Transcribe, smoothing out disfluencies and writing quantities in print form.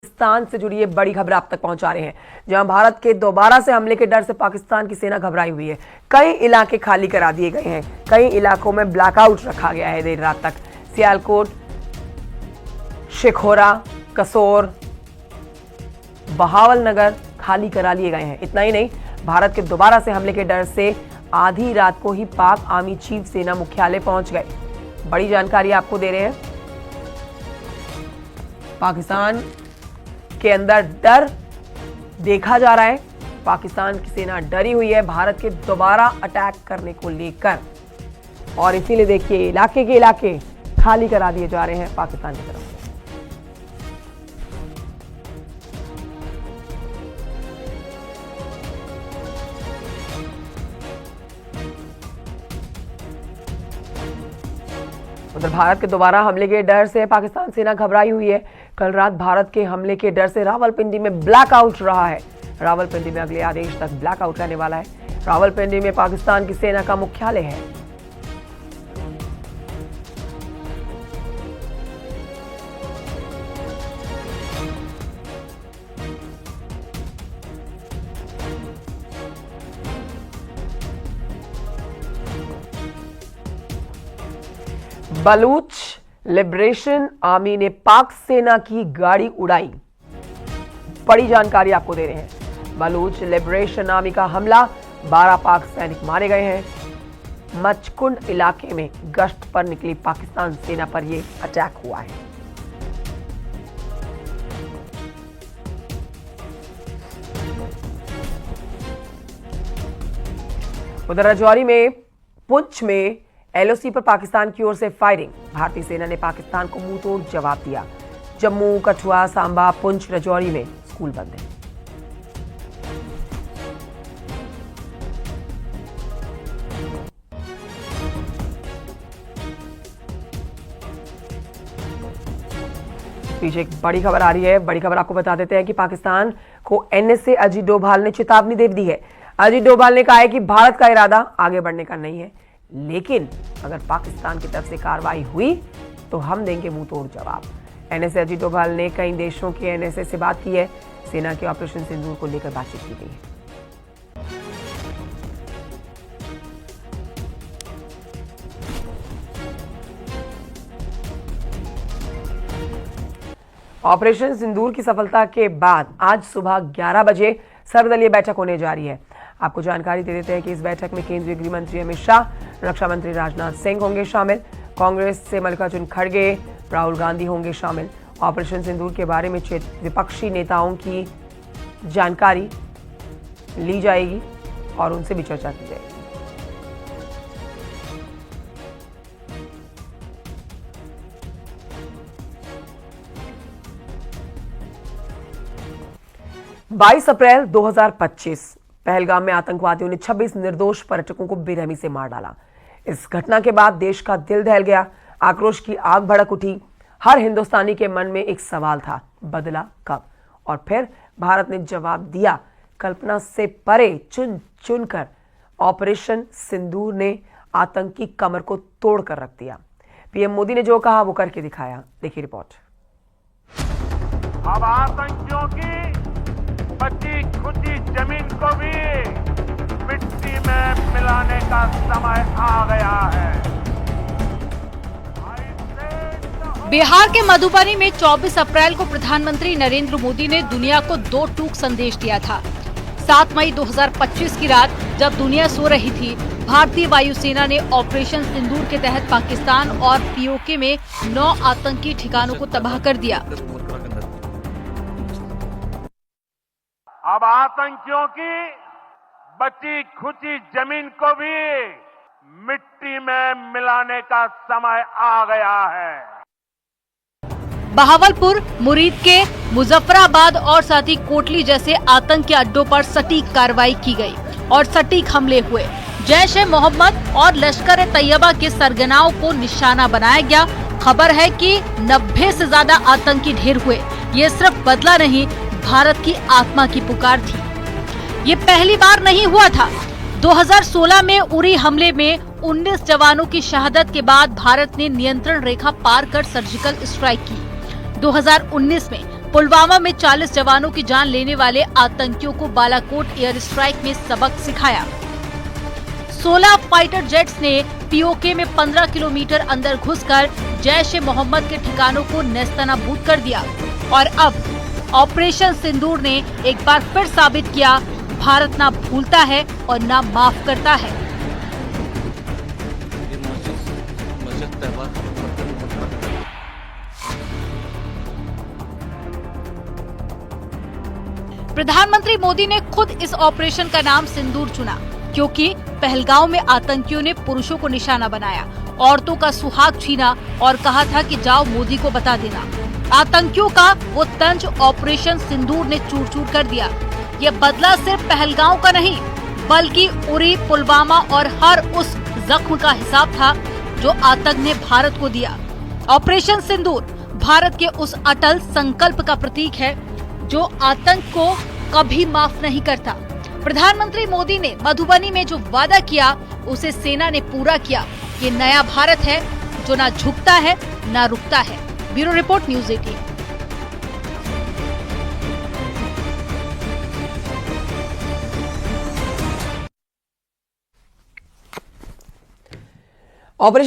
पाकिस्तान से जुड़ी ये बड़ी खबर आप तक पहुंचा रहे हैं, जहां भारत के दोबारा से हमले के डर से पाकिस्तान की सेना घबराई हुई है। कई इलाके खाली करा दिए गए हैं, कई इलाकों में ब्लैकआउट रखा गया है देर रात तक। सियालकोट, शेखोरा, कसोर, बहावलनगर खाली करा लिए गए हैं। इतना ही नहीं, भारत के दोबारा से हमले के डर से आधी रात को ही पाक आर्मी चीफ सेना मुख्यालय पहुंच गए। बड़ी जानकारी आपको दे रहे हैं। पाकिस्तान के अंदर डर देखा जा रहा है। पाकिस्तान की सेना डरी हुई है भारत के दोबारा अटैक करने को लेकर, और इसीलिए देखिए इलाके के इलाके खाली करा दिए जा रहे हैं पाकिस्तान की तरफ से। उधर भारत के दोबारा हमले के डर से पाकिस्तान सेना घबराई हुई है। कल रात भारत के हमले के डर से रावलपिंडी में ब्लैकआउट रहा है। रावलपिंडी में अगले आदेश तक ब्लैकआउट रहने वाला है। रावलपिंडी में पाकिस्तान की सेना का मुख्यालय है। बलूच लिबरेशन आर्मी ने पाक सेना की गाड़ी उड़ाई। बड़ी जानकारी आपको दे रहे हैं। बलूच लिबरेशन आर्मी का हमला, 12 पाक सैनिक मारे गए हैं। मचकुंड इलाके में गश्त पर निकली पाकिस्तान सेना पर यह अटैक हुआ है। उधर राजौरी में, पुंछ में एलओसी पर पाकिस्तान की ओर से फायरिंग। भारतीय सेना ने पाकिस्तान को मुंह तोड़ जवाब दिया। जम्मू, कठुआ, सांबा, पुंछ, राजौरी में स्कूल बंद है। पीछे एक बड़ी खबर आ रही है। बड़ी खबर आपको बता देते हैं कि पाकिस्तान को एनएसए अजीत डोभाल ने चेतावनी दे दी है। अजीत डोभाल ने कहा है कि भारत का इरादा आगे बढ़ने का नहीं है, लेकिन अगर पाकिस्तान की तरफ से कार्रवाई हुई तो हम देंगे मुंह तोड़ जवाब। एनएसए अजीत डोभाल ने कई देशों के एनएसए से बात की है। सेना के ऑपरेशन सिंदूर को लेकर बातचीत की गई है। ऑपरेशन सिंदूर की सफलता के बाद आज सुबह 11 बजे सर्वदलीय बैठक होने जा रही है। आपको जानकारी दे देते हैं कि इस बैठक में केंद्रीय गृह मंत्री अमित शाह, रक्षा मंत्री राजनाथ सिंह होंगे शामिल। कांग्रेस से मल्लिकार्जुन खड़गे, राहुल गांधी होंगे शामिल। ऑपरेशन सिंदूर के बारे में विपक्षी नेताओं की जानकारी ली जाएगी और उनसे भी चर्चा की जाएगी। बाईस अप्रैल 2025 पहलगाम में आतंकवादियों ने 26 निर्दोष पर्यटकों को बेरहमी से मार डाला। इस घटना के बाद देश का दिल दहल गया, आक्रोश की आग भड़क उठी। हर हिंदुस्तानी के मन में एक सवाल था, बदला कब? और फिर भारत ने जवाब दिया। कल्पना से परे चुन चुनकर ऑपरेशन सिंदूर ने आतंकी कमर को तोड़ कर रख दिया। पीएम मोदी ने जो कहा वो करके दिखाया। देखिए रिपोर्ट। अब आतंकियों की बची खुची जमीन को भी मिट्टी में मिलाने का समय आ गया है। बिहार के मधुबनी में 24 अप्रैल को प्रधानमंत्री नरेंद्र मोदी ने दुनिया को 2 टूक संदेश दिया था। 7 मई 2025 की रात जब दुनिया सो रही थी, भारतीय वायुसेना ने ऑपरेशन सिंदूर के तहत पाकिस्तान और पीओके में 9 आतंकी ठिकानों को तबाह कर दिया। अब आतंकियों की बची खुची जमीन को भी मिट्टी में मिलाने का समय आ गया है। बहावलपुर, मुरीद के मुजफ्फराबाद और साथ ही कोटली जैसे आतंकी अड्डों पर सटीक कार्रवाई की गई और सटीक हमले हुए। जैश ए मोहम्मद और लश्कर ए तैयबा के सरगनाओं को निशाना बनाया गया। खबर है कि 90 से ज्यादा आतंकी ढेर हुए। ये सिर्फ बदला नहीं, भारत की आत्मा की पुकार थी। ये पहली बार नहीं हुआ था। 2016 में उरी हमले में 19 जवानों की शहादत के बाद भारत ने नियंत्रण रेखा पार कर सर्जिकल स्ट्राइक की। 2019 में पुलवामा में 40 जवानों की जान लेने वाले आतंकियों को बालाकोट एयर स्ट्राइक में सबक सिखाया। 16 फाइटर जेट्स ने पीओके में 15 किलोमीटर अंदर घुसकर जैश ए मोहम्मद के ठिकानों को नेस्तनाबूद कर दिया। और अब ऑपरेशन सिंदूर ने एक बार फिर साबित किया, भारत ना भूलता है और ना माफ करता है। प्रधानमंत्री मोदी ने खुद इस ऑपरेशन का नाम सिंदूर चुना, क्योंकि पहलगांव में आतंकियों ने पुरुषों को निशाना बनाया, औरतों का सुहाग छीना और कहा था कि जाओ मोदी को बता देना। आतंकियों का वो तंज ऑपरेशन सिंदूर ने चूर चूर कर दिया। ये बदला सिर्फ पहलगांव का नहीं, बल्कि उरी, पुलवामा और हर उस जख्म का हिसाब था जो आतंक ने भारत को दिया। ऑपरेशन सिंदूर भारत के उस अटल संकल्प का प्रतीक है जो आतंक को कभी माफ नहीं करता। प्रधानमंत्री मोदी ने मधुबनी में जो वादा किया उसे सेना ने पूरा किया। ये नया भारत है जो ना झुकता है ना रुकता है। Bureau report, news 18। ऑपरेशन